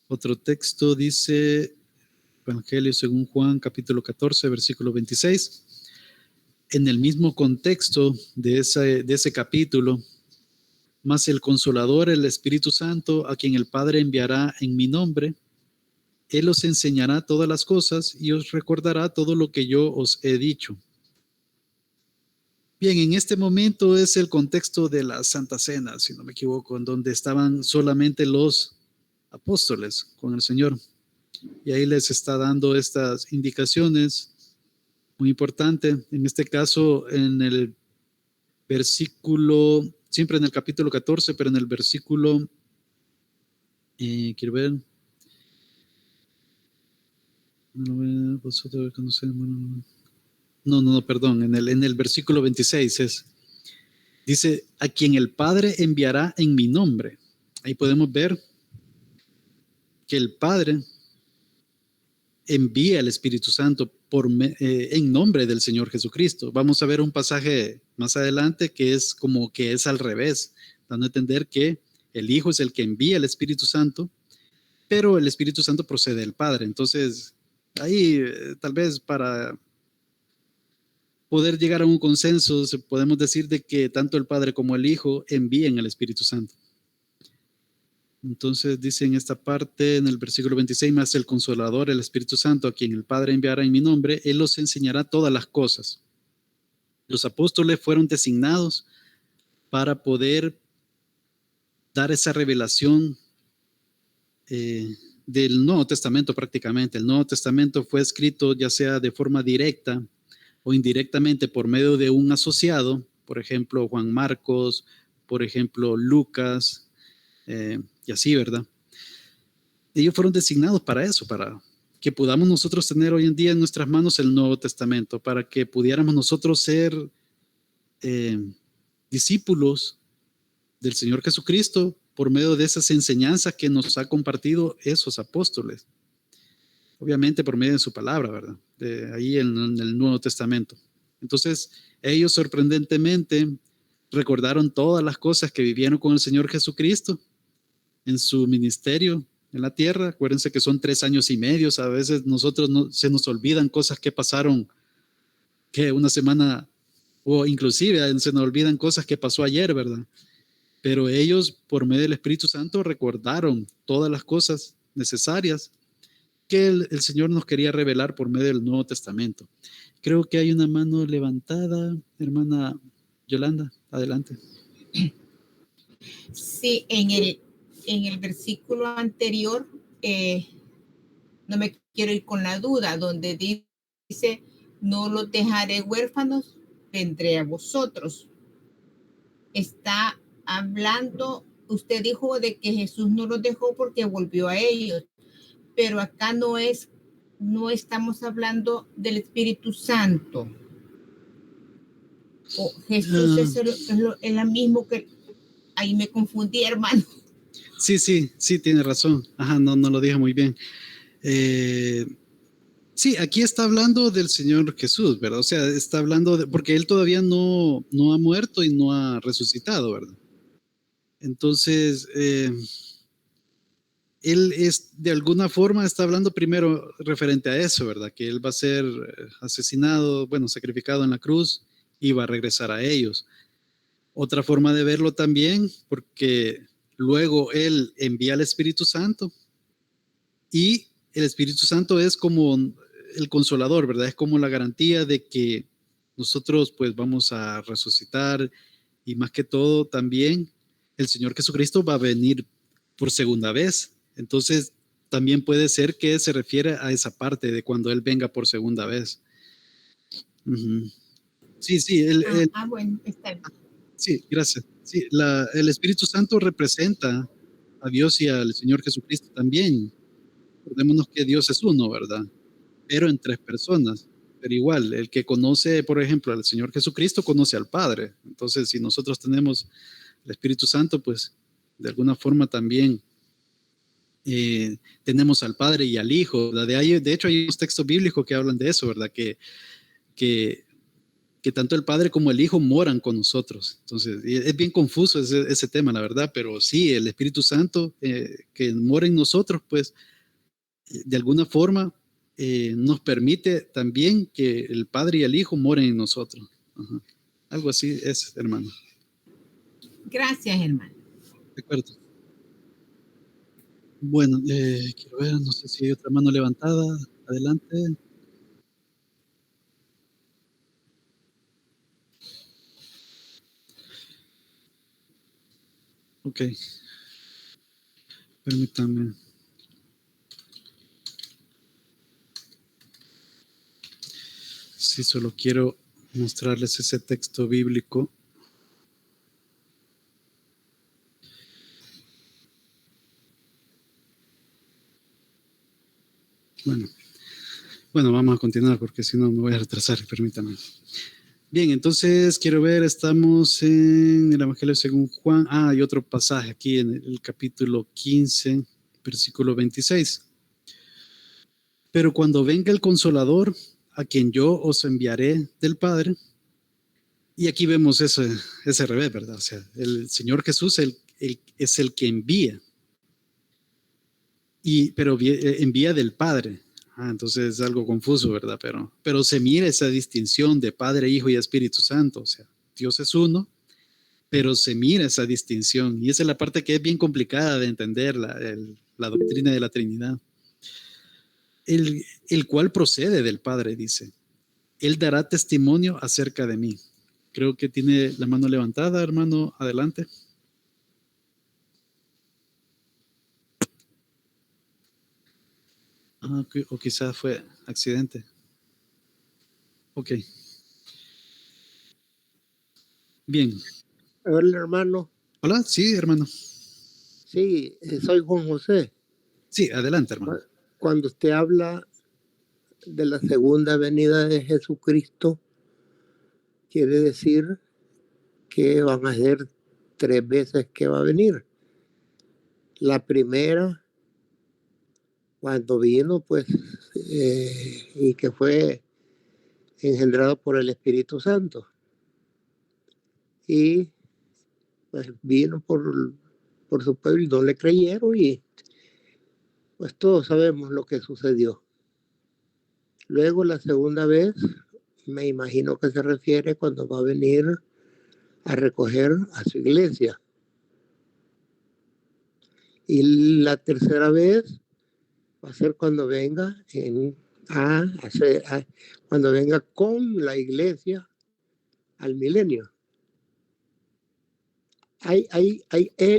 Otro texto dice, Evangelio según Juan, capítulo 14, versículo 26. En el mismo contexto de ese capítulo, mas el Consolador, el Espíritu Santo, a quien el Padre enviará en mi nombre, Él os enseñará todas las cosas y os recordará todo lo que yo os he dicho. Bien, en este momento es el contexto de la Santa Cena, si no me equivoco, en donde estaban solamente los apóstoles con el Señor. Y ahí les está dando estas indicaciones muy importantes. En este caso, en el versículo, siempre en el capítulo 14, pero en el versículo, quiero ver. Vosotros conocen, perdón, en el versículo 26 dice, a quien el Padre enviará en mi nombre. Ahí podemos ver que el Padre envía el Espíritu Santo en nombre del Señor Jesucristo. Vamos a ver un pasaje más adelante que es como que es al revés, dando a entender que el Hijo es el que envía el Espíritu Santo, pero el Espíritu Santo procede del Padre. Entonces, ahí tal vez para poder llegar a un consenso, podemos decir de que tanto el Padre como el Hijo envían el Espíritu Santo. Entonces dice en esta parte, en el versículo 26, más el Consolador, el Espíritu Santo, a quien el Padre enviará en mi nombre, Él os enseñará todas las cosas. Los apóstoles fueron designados para poder dar esa revelación del Nuevo Testamento prácticamente. El Nuevo Testamento fue escrito ya sea de forma directa o indirectamente por medio de un asociado, por ejemplo, Juan Marcos, por ejemplo, Lucas, y así, ¿verdad? Ellos fueron designados para eso, para que podamos nosotros tener hoy en día en nuestras manos el Nuevo Testamento, para que pudiéramos nosotros ser discípulos del Señor Jesucristo por medio de esas enseñanzas que nos ha compartido esos apóstoles. Obviamente por medio de su palabra, ¿verdad? Ahí en el Nuevo Testamento. Entonces, ellos sorprendentemente recordaron todas las cosas que vivieron con el Señor Jesucristo en su ministerio en la tierra. Acuérdense que son 3 años y medio. A veces nosotros se nos olvidan cosas que pasaron, que una semana, o inclusive se nos olvidan cosas que pasó ayer, ¿verdad? Pero ellos, por medio del Espíritu Santo, recordaron todas las cosas necesarias que el Señor nos quería revelar por medio del Nuevo Testamento. Creo que hay una mano levantada, hermana Yolanda, adelante. Sí, en el versículo anterior, no me quiero ir con la duda, donde dice, no los dejaré huérfanos, vendré a vosotros. Está hablando, usted dijo de que Jesús no los dejó porque volvió a ellos, pero acá no estamos hablando del Espíritu Santo. O Jesús es la mismo que, ahí me confundí, hermano. Sí, tiene razón. Ajá, no lo dije muy bien. Sí, aquí está hablando del Señor Jesús, ¿verdad? O sea, está hablando porque Él todavía no ha muerto y no ha resucitado, ¿verdad? Entonces, Él de alguna forma está hablando primero referente a eso, ¿verdad? Que Él va a ser asesinado, bueno, sacrificado en la cruz y va a regresar a ellos. Otra forma de verlo también, porque luego Él envía al Espíritu Santo y el Espíritu Santo es como el consolador, ¿verdad? Es como la garantía de que nosotros pues vamos a resucitar y más que todo también el Señor Jesucristo va a venir por segunda vez. Entonces también puede ser que se refiere a esa parte de cuando Él venga por segunda vez. Uh-huh. Sí, Bueno, está bien. Sí, gracias. Sí, el Espíritu Santo representa a Dios y al Señor Jesucristo también. Recordémonos que Dios es uno, ¿verdad? Pero en tres personas. Pero igual, el que conoce, por ejemplo, al Señor Jesucristo, conoce al Padre. Entonces, si nosotros tenemos el Espíritu Santo, pues de alguna forma también tenemos al Padre y al Hijo. ¿Verdad? De hecho, hay unos textos bíblicos que hablan de eso, ¿verdad? Que tanto el Padre como el Hijo moran con nosotros. Entonces, es bien confuso ese tema, la verdad, pero sí, el Espíritu Santo que mora en nosotros, pues, de alguna forma nos permite también que el Padre y el Hijo moren en nosotros. Ajá. Algo así es, hermano. Gracias, hermano. De acuerdo. Bueno, quiero ver, no sé si hay otra mano levantada. Adelante. Ok. Permítanme. Sí, solo quiero mostrarles ese texto bíblico. Bueno, vamos a continuar porque si no me voy a retrasar, permítanme. Bien, entonces quiero ver, estamos en el Evangelio según Juan. Hay otro pasaje aquí en el capítulo 15, versículo 26. Pero cuando venga el Consolador, a quien yo os enviaré del Padre, y aquí vemos ese revés, ¿verdad? O sea, el Señor Jesús es el que envía, pero envía del Padre. Entonces es algo confuso, ¿verdad? Pero se mira esa distinción de Padre, Hijo y Espíritu Santo. O sea, Dios es uno, pero se mira esa distinción. Y esa es la parte que es bien complicada de entender, la doctrina de la Trinidad. El cual procede del Padre, dice. Él dará testimonio acerca de mí. Creo que tiene la mano levantada, hermano. Adelante. O quizás fue accidente. Ok. Bien. Hola, hermano. Hola, sí, hermano. Sí, soy Juan José. Sí, adelante, hermano. Cuando usted habla de la segunda venida de Jesucristo, quiere decir que van a ser 3 veces que va a venir. La primera, cuando vino, pues, y que fue engendrado por el Espíritu Santo. Y pues vino por su pueblo y no le creyeron y pues todos sabemos lo que sucedió. Luego la segunda vez, me imagino que se refiere cuando va a venir a recoger a su iglesia. Y la tercera vez va a ser cuando venga cuando venga con la iglesia al milenio.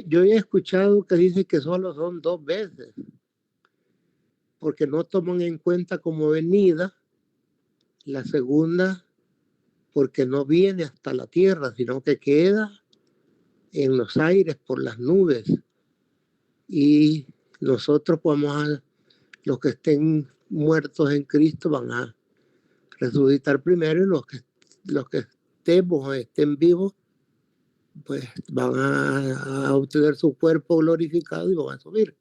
Yo he escuchado que dice que solo son 2 veces, porque no toman en cuenta como venida la segunda, porque no viene hasta la tierra, sino que queda en los aires por las nubes, y nosotros los que estén muertos en Cristo van a resucitar primero, y los que estemos o estén vivos pues van a obtener su cuerpo glorificado y van a subir.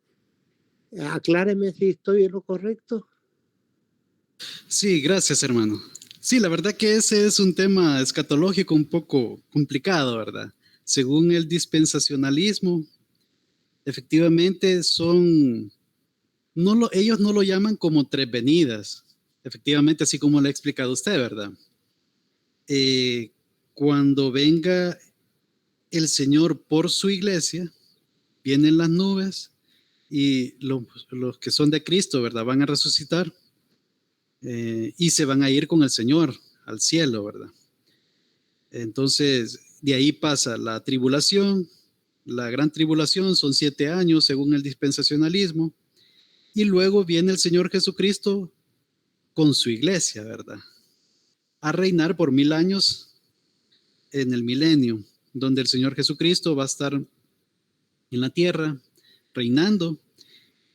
Acláreme si estoy en lo correcto. Sí, gracias, hermano. Sí, la verdad que ese es un tema escatológico un poco complicado, ¿verdad? Según el dispensacionalismo, efectivamente ellos no lo llaman como tres venidas, efectivamente, así como le ha explicado usted, ¿verdad? Cuando venga el Señor por su iglesia, vienen las nubes y los que son de Cristo, ¿verdad? Van a resucitar y se van a ir con el Señor al cielo, ¿verdad? Entonces, de ahí pasa la tribulación, la gran tribulación, son 7 años según el dispensacionalismo, y luego viene el Señor Jesucristo con su iglesia, ¿verdad? A reinar por 1000 años en el milenio, donde el Señor Jesucristo va a estar en la tierra reinando,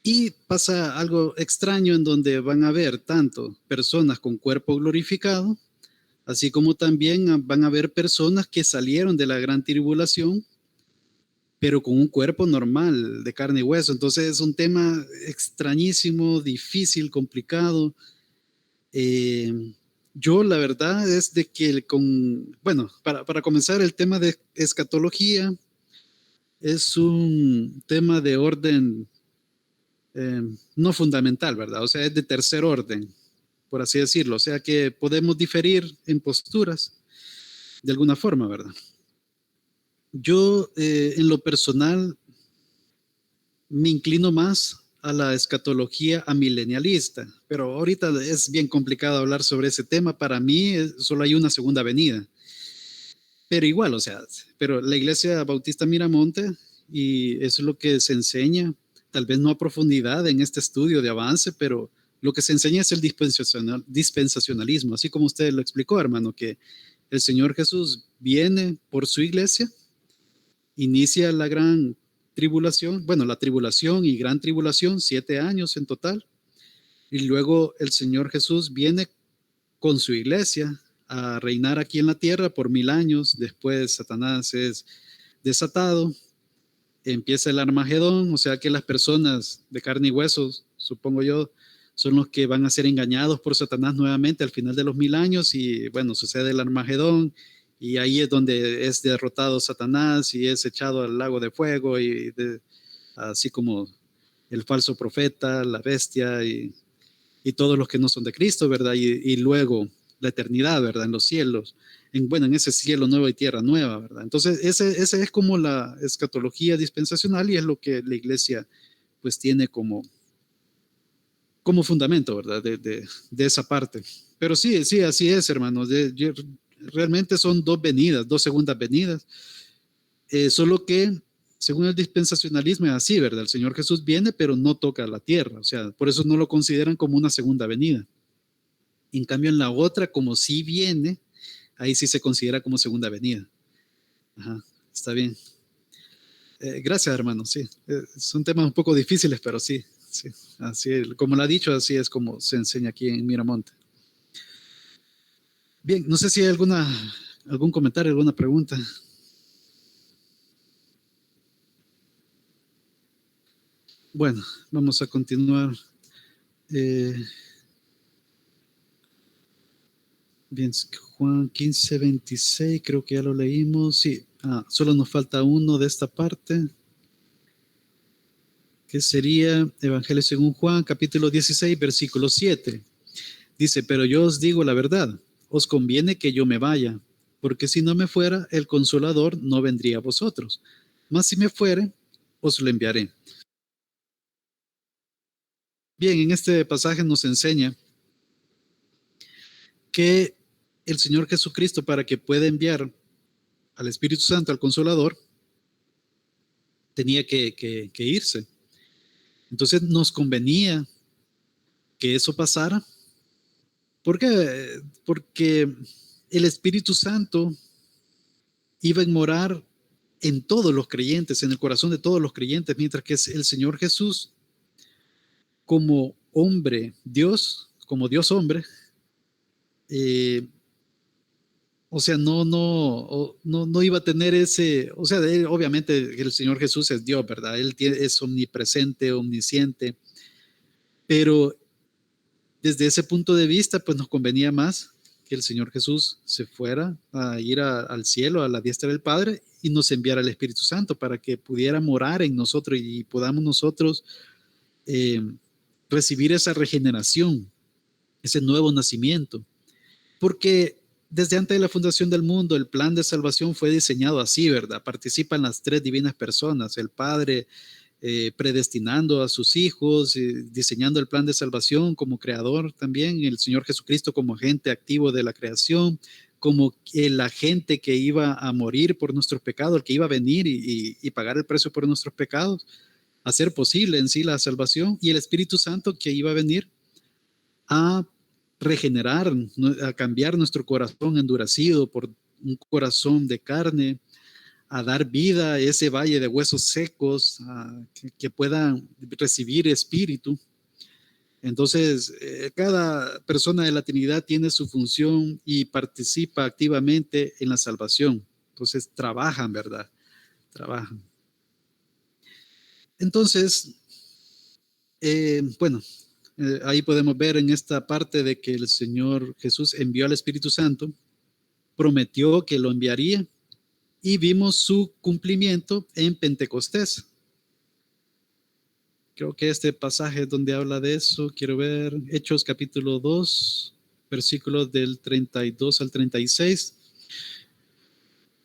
y pasa algo extraño en donde van a haber tanto personas con cuerpo glorificado, así como también van a haber personas que salieron de la gran tribulación, pero con un cuerpo normal, de carne y hueso. Entonces es un tema extrañísimo, difícil, complicado. Yo la verdad es de que para comenzar, el tema de escatología es un tema de orden no fundamental, ¿verdad? O sea, es de tercer orden, por así decirlo. O sea que podemos diferir en posturas de alguna forma, ¿verdad? Yo en lo personal me inclino más a la escatología amilenialista, pero ahorita es bien complicado hablar sobre ese tema. Para mí solo hay una segunda venida. Pero igual, o sea, pero la Iglesia Bautista Miramonte, y eso es lo que se enseña, tal vez no a profundidad en este estudio de avance, pero lo que se enseña es el dispensacionalismo, así como usted lo explicó, hermano, que el Señor Jesús viene por su iglesia, inicia la gran tribulación, bueno, la tribulación y gran tribulación, 7 años en total, y luego el Señor Jesús viene con su iglesia a reinar aquí en la tierra por 1000 años. Después Satanás es desatado, empieza el Armagedón, o sea que las personas de carne y huesos, supongo yo, son los que van a ser engañados por Satanás nuevamente al final de los 1000 años, y bueno, sucede el Armagedón, y ahí es donde es derrotado Satanás y es echado al lago de fuego, así como el falso profeta, la bestia y todos los que no son de Cristo, ¿verdad? Y luego la eternidad, ¿verdad? En los cielos, en ese cielo nuevo y tierra nueva, ¿verdad? Entonces, ese es como la escatología dispensacional, y es lo que la iglesia pues tiene como fundamento, ¿verdad? De esa parte. Pero sí, así es, hermanos. Realmente son dos venidas, dos segundas venidas. Solo que según el dispensacionalismo es así, ¿verdad? El Señor Jesús viene, pero no toca la tierra. O sea, por eso no lo consideran como una segunda venida. En cambio, en la otra, como sí viene, ahí sí se considera como segunda venida. Ajá, está bien. Gracias, hermano. Sí, son temas un poco difíciles, pero sí. Así, como lo ha dicho, así es como se enseña aquí en Miramonte. Bien, no sé si hay algún comentario, alguna pregunta. Bueno, vamos a continuar. Bien, Juan 15:26, creo que ya lo leímos. Sí, solo nos falta uno de esta parte, que sería Evangelio según Juan, capítulo 16, versículo 7. Dice, pero yo os digo la verdad, os conviene que yo me vaya, porque si no me fuera, el Consolador no vendría a vosotros. Mas si me fuere, os lo enviaré. Bien, en este pasaje nos enseña que el Señor Jesucristo, para que pueda enviar al Espíritu Santo, al Consolador, tenía que irse. Entonces nos convenía que eso pasara. ¿Por qué? Porque el Espíritu Santo iba a morar en todos los creyentes, en el corazón de todos los creyentes, mientras que el Señor Jesús, como hombre, Dios, como Dios hombre, o sea, no iba a tener ese, o sea, obviamente el Señor Jesús es Dios, ¿verdad? Él es omnipresente, omnisciente, pero desde ese punto de vista, pues nos convenía más que el Señor Jesús se fuera a ir al cielo, a la diestra del Padre, y nos enviara el Espíritu Santo para que pudiera morar en nosotros y podamos nosotros recibir esa regeneración, ese nuevo nacimiento. Porque desde antes de la fundación del mundo, el plan de salvación fue diseñado así, ¿verdad? Participan las tres divinas personas, el Padre predestinando a sus hijos, diseñando el plan de salvación como creador también, el Señor Jesucristo como agente activo de la creación, como el agente que iba a morir por nuestros pecados, el que iba a venir y pagar el precio por nuestros pecados, hacer posible en sí la salvación, y el Espíritu Santo que iba a venir a regenerar, a cambiar nuestro corazón endurecido por un corazón de carne, a dar vida a ese valle de huesos secos, que puedan recibir espíritu. Entonces, cada persona de la Trinidad tiene su función y participa activamente en la salvación. Entonces, trabajan, ¿verdad? Trabajan. Entonces, bueno, ahí podemos ver en esta parte de que el Señor Jesús envió al Espíritu Santo, prometió que lo enviaría, y vimos su cumplimiento en Pentecostés. Creo que este pasaje donde habla de eso, quiero ver Hechos capítulo 2, versículos del 32 al 36.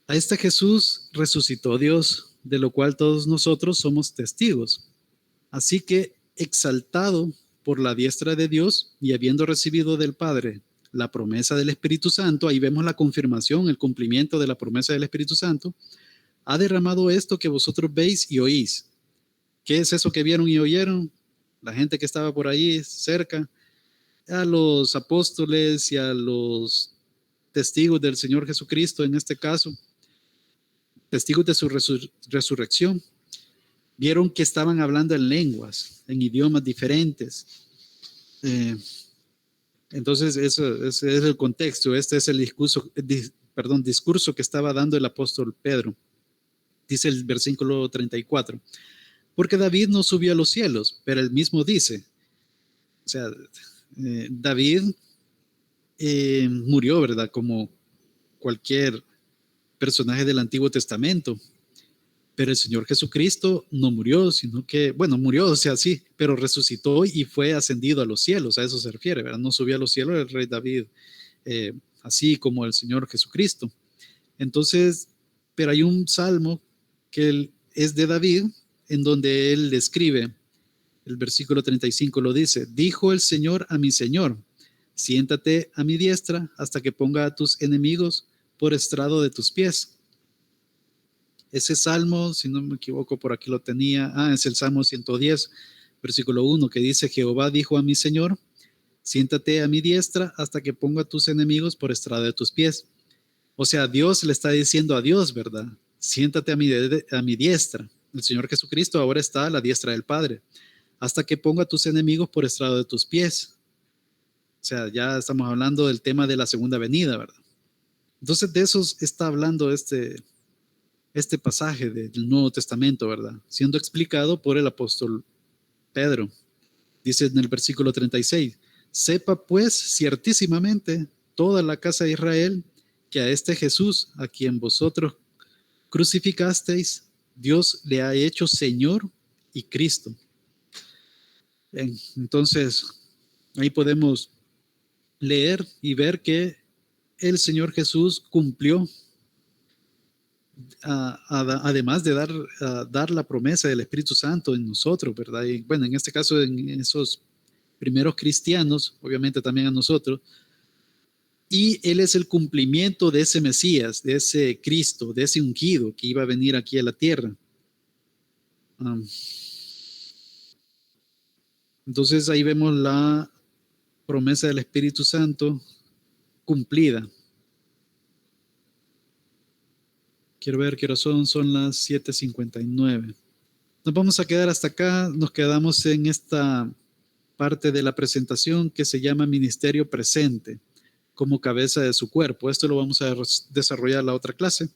A este Jesús resucitó Dios, de lo cual todos nosotros somos testigos. Así que, exaltado por la diestra de Dios y habiendo recibido del Padre la promesa del Espíritu Santo, ahí vemos la confirmación, el cumplimiento de la promesa del Espíritu Santo, ha derramado esto que vosotros veis y oís. ¿Qué es eso que vieron y oyeron? La gente que estaba por ahí cerca, a los apóstoles y a los testigos del Señor Jesucristo, en este caso, testigos de su resurrección, vieron que estaban hablando en lenguas, en idiomas diferentes. Entonces, ese es el contexto. Este es el discurso que estaba dando el apóstol Pedro. Dice el versículo 34. Porque David no subió a los cielos, pero él mismo dice, o sea, David murió, ¿verdad? Como cualquier personaje del Antiguo Testamento. Pero el Señor Jesucristo no murió, sino que, bueno, murió, o sea, sí, pero resucitó y fue ascendido a los cielos, a eso se refiere, ¿verdad? No subió a los cielos el rey David, así como el Señor Jesucristo. Entonces, pero hay un salmo que es de David, en donde él describe, el versículo 35 lo dice, dijo el Señor a mi Señor, siéntate a mi diestra hasta que ponga a tus enemigos por estrado de tus pies. Ese salmo, si no me equivoco, por aquí lo tenía. Es el Salmo 110, versículo 1, que dice, Jehová dijo a mi Señor, siéntate a mi diestra hasta que ponga a tus enemigos por estrado de tus pies. O sea, Dios le está diciendo a Dios, ¿verdad? Siéntate a mi diestra. El Señor Jesucristo ahora está a la diestra del Padre, hasta que ponga a tus enemigos por estrado de tus pies. O sea, ya estamos hablando del tema de la segunda venida, ¿verdad? Entonces, de eso está hablando este pasaje del Nuevo Testamento, ¿verdad? Siendo explicado por el apóstol Pedro. Dice en el versículo 36, sepa pues ciertísimamente toda la casa de Israel que a este Jesús, a quien vosotros crucificasteis, Dios le ha hecho Señor y Cristo. Bien, entonces, ahí podemos leer y ver que el Señor Jesús cumplió, además de dar la promesa del Espíritu Santo en nosotros, ¿verdad? Y bueno, en este caso, en esos primeros cristianos, obviamente también a nosotros, y Él es el cumplimiento de ese Mesías, de ese Cristo, de ese ungido que iba a venir aquí a la tierra. Entonces ahí vemos la promesa del Espíritu Santo cumplida. Quiero ver qué hora son las 7:59. Nos vamos a quedar hasta acá, nos quedamos en esta parte de la presentación que se llama Ministerio Presente, como cabeza de su cuerpo. Esto lo vamos a desarrollar en la otra clase.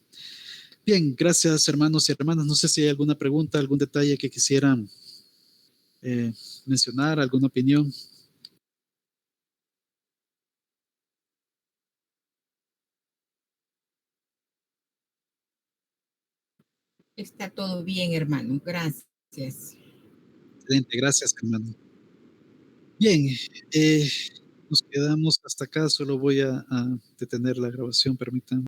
Bien, gracias hermanos y hermanas. No sé si hay alguna pregunta, algún detalle que quisieran mencionar, alguna opinión. Está todo bien, hermano. Gracias. Excelente, gracias hermano. Bien, nos quedamos hasta acá. Solo voy a detener la grabación, permítanme.